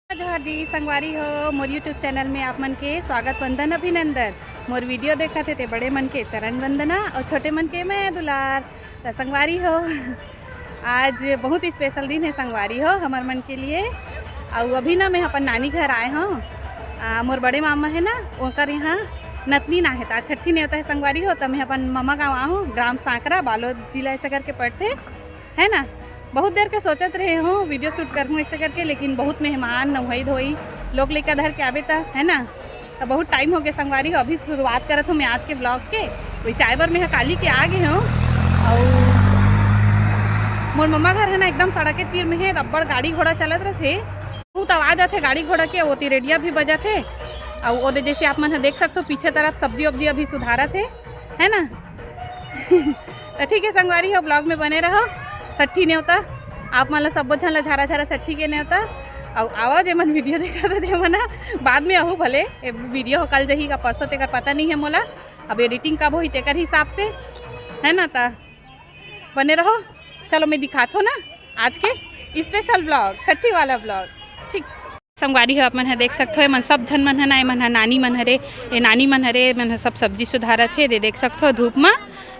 जोहार जी संगवारी हो मोर यूट्यूब चैनल में आप मन के स्वागत वंदन अभिनंदन। मोर वीडियो देखा थे बड़े मन के चरण वंदना और छोटे मन के मैं दुलार। तो संगवारी हो आज बहुत ही स्पेशल दिन है संगवारी हो हमार मन के लिए। और अभी ना मैं अपन नानी घर आए हूँ। मोर बड़े मामा है ना उनकर यहाँ नतनी ना है आज छठी नहीं होता है संगवारी हो। तो मैं अपन मामा गाँव आऊँ ग्राम सांकरा बालोद जिला ऐसे करके पढ़ते है ना। बहुत देर के सोचत रहे हूँ वीडियो शूट करूँ ऐसे करके, लेकिन बहुत मेहमान नवई धोई लोग लेकर धर के आवे था है ना। तो बहुत टाइम हो गया संगवारी हो। अभी शुरुआत करत हूँ मैं आज के ब्लॉग के। वैसे आए बार मैं काली के आ गए हूँ। और मोर मम्मा घर है ना एकदम सड़क के तीर में है। रब्बड़ गाड़ी घोड़ा चलत रहे बहुत आवाज आते गाड़ी घोड़ा के। वो रेडिया भी बजा थे। और वो जैसे आप मन देख सकते हो पीछे तरफ सब्जी वब्जी अभी सुधारा थे है ना। तो ठीक है संगवारी हो ब्लॉग में बने रहो। सट्ठी नहीं होता आप मतलब सब झन ला झारा झारा सट्ठी के नहीं होता। और आवाज मन वीडियो देखा थे मना बाद में आहू भले वीडियो हो कल जही का परसों तेकर पता नहीं है मोला। अब एडिटिंग कब होई तेकर हिसाब से है ना। ता बने रहो। चलो मैं दिखाता हूँ ना आज के स्पेशल ब्लॉग सट्ठी वाला ब्लॉग। ठीक संगवारी हो आप मन देख सकते हो मन सब झन मन है ना। मन नानी मन हरे ये नानी मन हरे मन सब सब्जी सुधारत है। देख सकते हो धूप में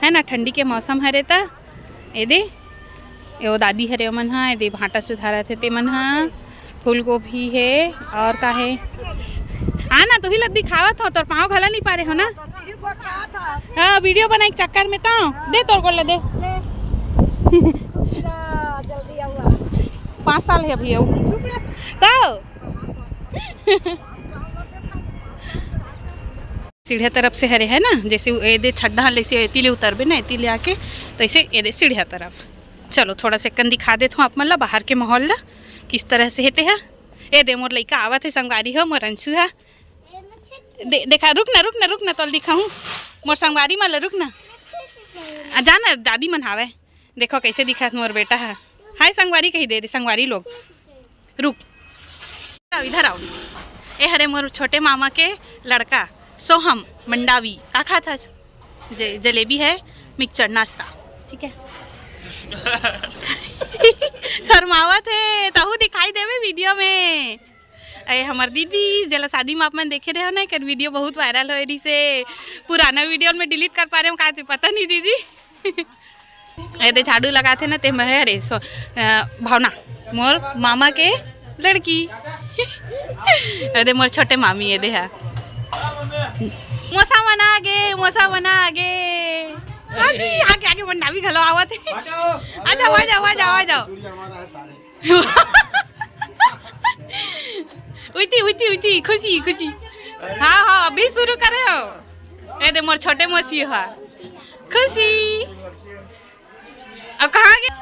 है ना। ठंडी के मौसम हरे ता ये वो दादी हरे मन हा दे भाटा सुधारा थे ते मन हा। फूल गोभी है और का है आना तू ही लग दिखावत हो। तोर पाँव घला नहीं पा रहे हो ना। हाँ वीडियो बनाए चक्कर में तो दे तोर को दे 5 साल है अभी तो सीढ़िया तरफ से हरे है ना। जैसे ये दे छड्डा जैसे एती ले उतरबे ना एती ले आके तो ऐसे ये दे सीढ़िया तरफ। चलो थोड़ा सेकंड दिखा देता हूँ आप मन ला बाहर के माहौल ला किस तरह से हेते है। ए दे मोर लइका आवत है संगवारी हो मोर अंशु है। देखा रुक ना तोल दिखाऊँ मोर संगवारी मन ला रुक ना जाना दादी मन हावे। देखो कैसे दिखा मोर बेटा है। हाय संगवारी कही दे संगवारी लोग रुक इधर आओ। ए हरे मोर छोटे मामा के लड़का सोहम मंडावी का खा था जलेबी है मिक्सचर नाश्ता ठीक है। शर्मावत है तहु दिखाई देवे वीडियो में। अरे हमार दीदी जला शादी में आप मन देखे रहे हो ना कर वीडियो बहुत वायरल हो रही से। पुराना वीडियो में डिलीट कर पा रहे हो का पता नहीं दीदी। ऐसे झाड़ू लगाते ना ते मैं अरे भावना मोर मामा के लड़की अरे मोर छोटे मामी ये दे मोसा बना गे आगे आगे मंडा भी घलो आवत है। आ जाओ उठी खुशी हाँ अभी शुरू करे हो। ए दे मोर छोटे मौसी हा खुशी। अब कहाँ गए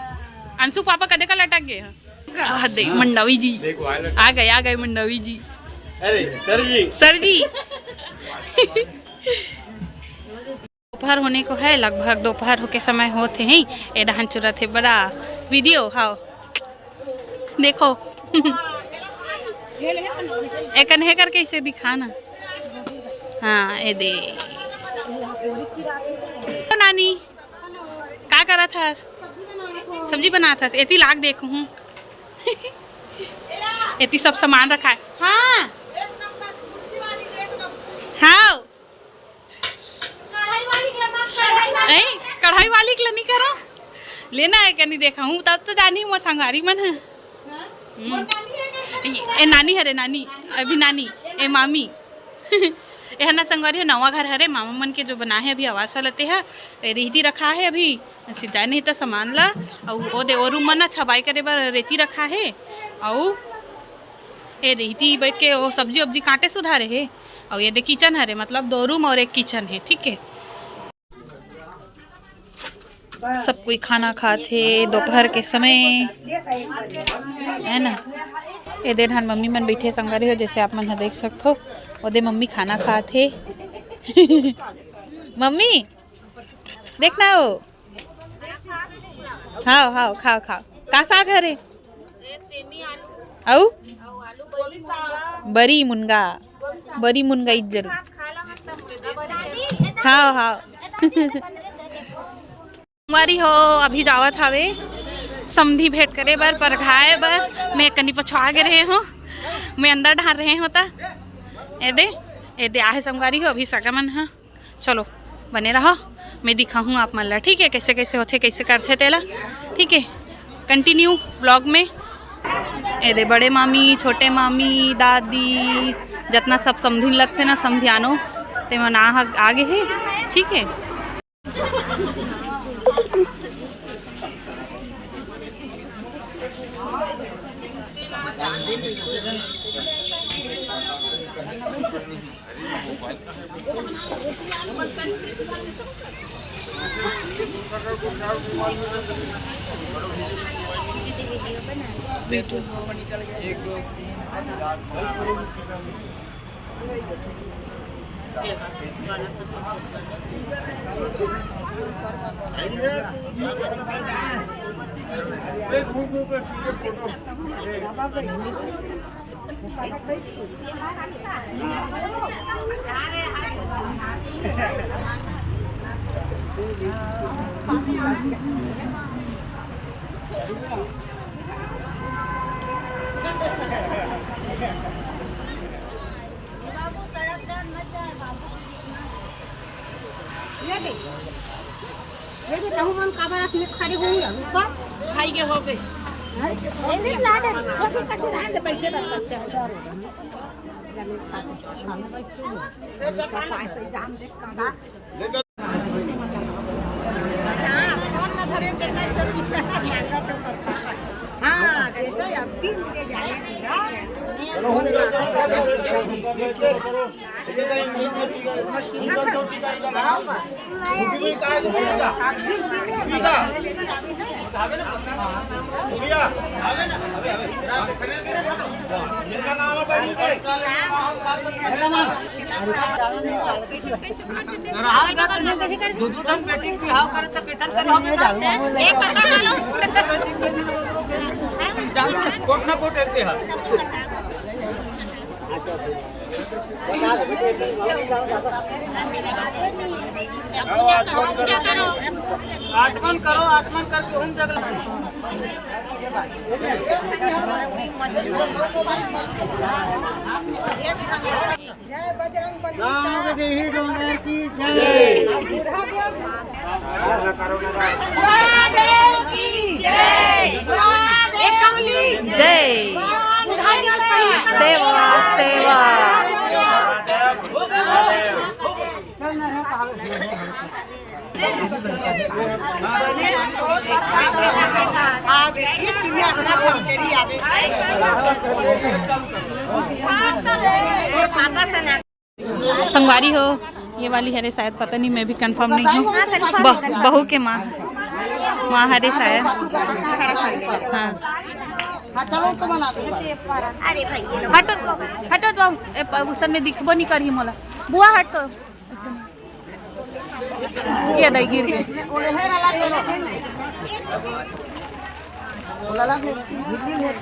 अंशु पापा कदे का लटक गए दे मंडावी जी आ गए मंडावी जी। अरे सर जी दोपहर होने को है लगभग दोपहर होके समय होते हैं। ये डहान चुरा थे बड़ा वीडियो हाँ देखो एक है करके इसे दिखाना। हाँ ये दे तो नानी क्या करा था सब्जी बना था एती लाग देखू हूँ। एती सब सामान रखा है। हाँ हाँ कढ़ाई वाली के नहीं करो लेना है क्या नहीं देखा हूँ तब तो जानी मोर संगारी मन है। ए नानी हरे नानी अभी नानी ए मामी ए ना संगवारी है नवा घर हरे मामा मन के जो बना है अभी आवास लेते हैं रेती रखा है अभी सीधा नहीं तो सामान ला। और दे रूम में ना छबाई करे बार रेती रखा है। और ए रेती बैठ के वो सब्जी वब्जी कांटे सुधारे है। और ये दे किचन हरे मतलब 2 रूम और 1 किचन है ठीक है। सब कोई खाना खाते दोपहर के समय है ना। ये दे ढान मम्मी मन बैठे संगवारी हो जैसे आप मन देख सकते हो। और दे मम्मी खाना खाते मम्मी देखना हो हाँ खाओ का साग हरे औ बरी मुनगा इज्जर हाँ संगवारी हो अभी जावत हवे समधी भेंट करे बर परघाए बर मैं कनी पछुआ गे रहे हो मैं अंदर ढार रहे होता ए दे आहे संगवारी हो अभी सगमन हाँ चलो बने रहो मैं दिखाऊँ आप मन ला ठीक है कैसे कैसे होते कैसे करते तेला ठीक है कंटिन्यू ब्लॉग में ए दे बड़े मामी छोटे मामी दादी जितना सब समझिन लगते ना समझियानो ते मन आगे है ठीक है। खड़े होंगे खाई के हो गए आचमन करो आचमन करके हम जगह जय बजरंगबली डोंगर की जय जय सेवा सेवा आवे की चिन्ह हमरा ठमकेरी आवे संगवारी हो ये वाली है रे शायद पता नहीं मैं भी कंफर्म नहीं हूँ बहू के माँ हरे शायद हाँ चलो तो बना दो अरे भाई हटो जाओ उसन में दिखबो नहीं करी मोला बुआ हटो ये दई गिर गई ओले है वाला झिल्ली है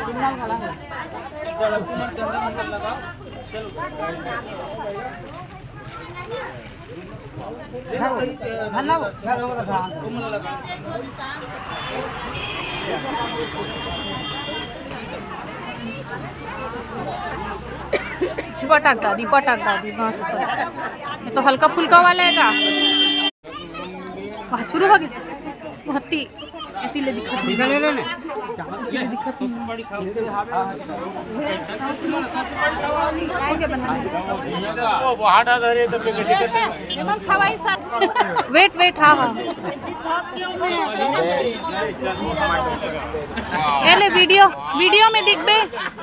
सिग्नल वाला है पटाक दादी मस्त ये तो हल्का फुल्का वाला है का शुरू हो गया हत्ती ले दिखत नहीं वेट हाँ एले वीडियो में दिख बे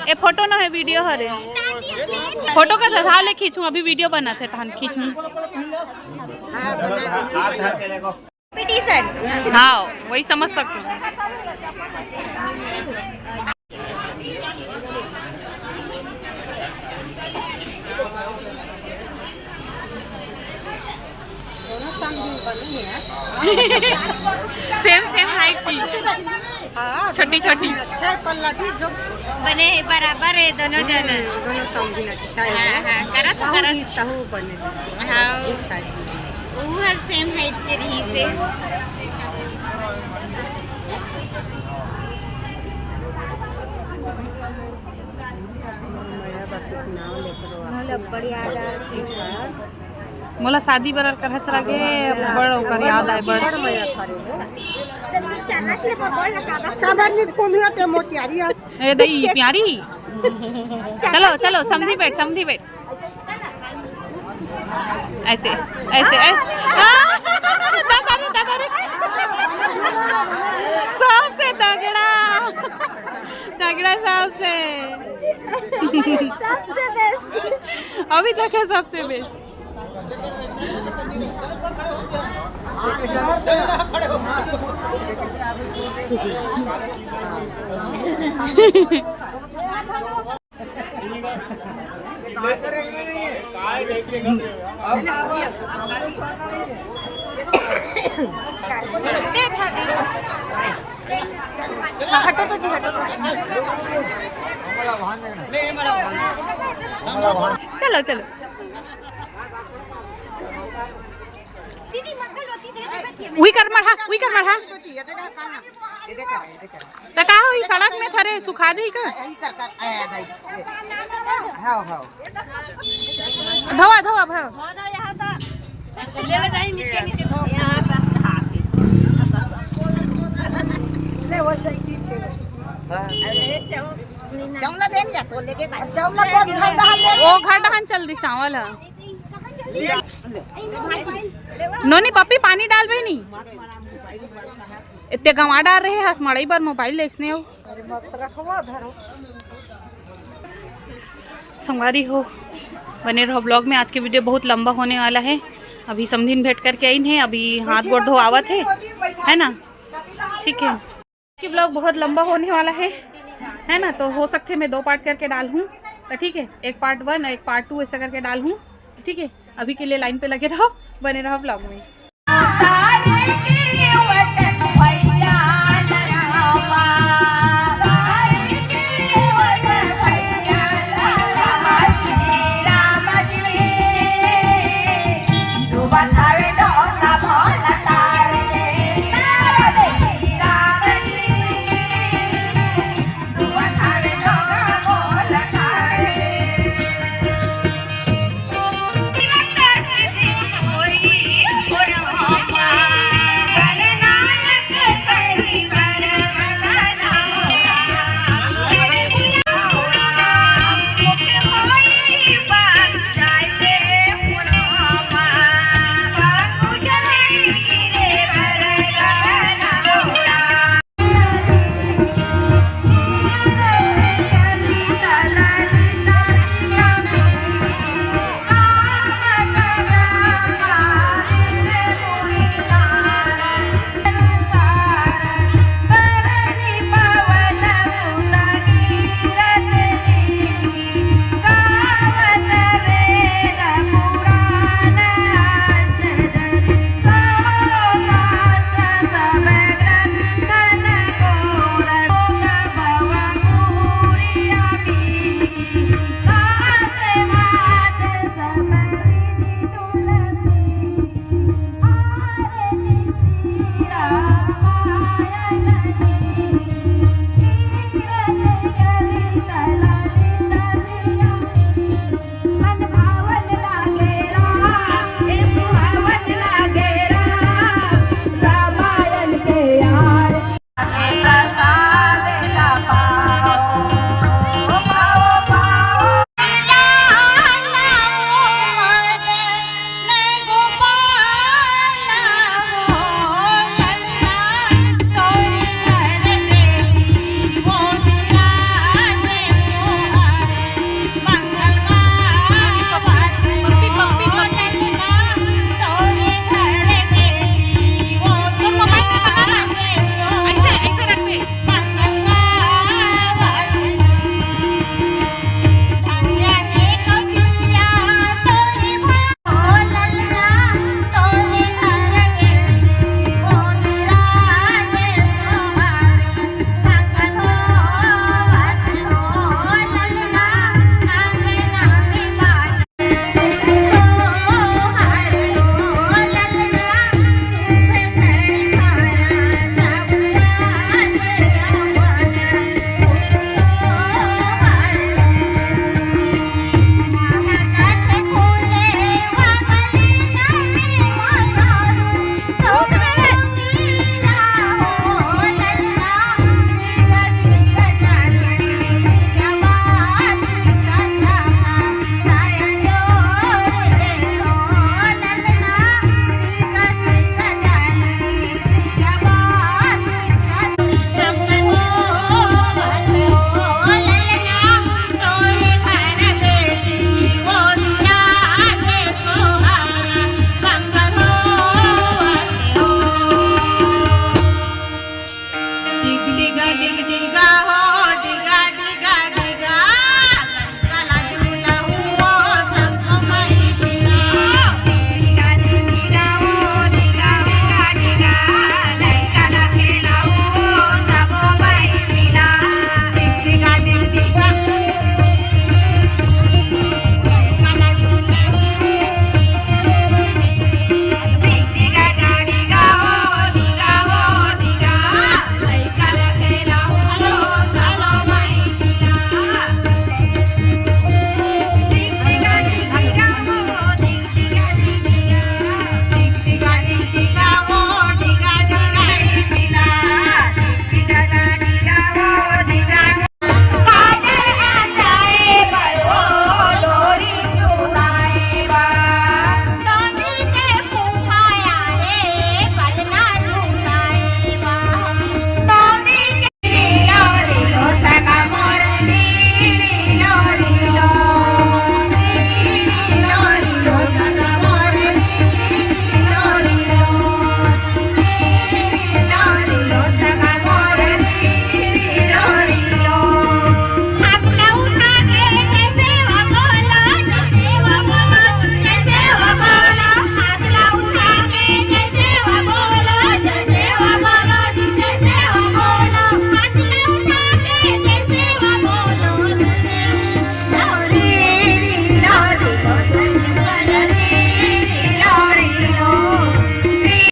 ए फोटो ना है वीडियो हरे फोटो का था ले खींचूं अभी वीडियो बना थे तहन खींचूं हाँ वही समझ सकते हैं सेम हाइट की छोटी अच्छा है पल्ला की जो बने बराबर है दोनों जने दोनों समझिन अच्छा है हाँ करा तो करा तहु बने हाँ अच्छा है वो हर सेम हाइट के रही से मोला शादी बरल कर चला गे बड़ ओकर याद आए बड़ काबर फोन हुआ ते मोटियारी ए दई प्यारी चलो चलो समझी बैठ ऐसे ऐसे दादा रे सबसे तगड़ा सबसे बेस्ट अभी तक है सबसे बेस्ट चलो चलो उही कर मढ़ा तो का होई सड़क में थरे सुखा जाई का धवा भाव ले वो चाहिए थे चावला दे लिया तो लेके चावला कौन ठंडा ले ओ घाटहन चल दी चावल है नोनी पप्पी पानी डाल भाई नहीं इतने गंवा डाल रहे हस मड़ई पर मोबाइल ले इसने हो संगवारी हो बने रहो ब्लॉग में। आज के वीडियो बहुत लंबा होने वाला है। अभी समधिन भेंट करके आई है, अभी हाथ गोड़ धोआवत है ना। ठीक है, कि ब्लॉग बहुत लंबा होने वाला है ना, तो हो सकते मैं 2 पार्ट करके डाल हूँ तो ठीक है। एक पार्ट 1 एक पार्ट 2 ऐसा करके डाल हूँ ठीक है। अभी के लिए लाइन पे लगे रहो, बने रहो ब्लॉग में।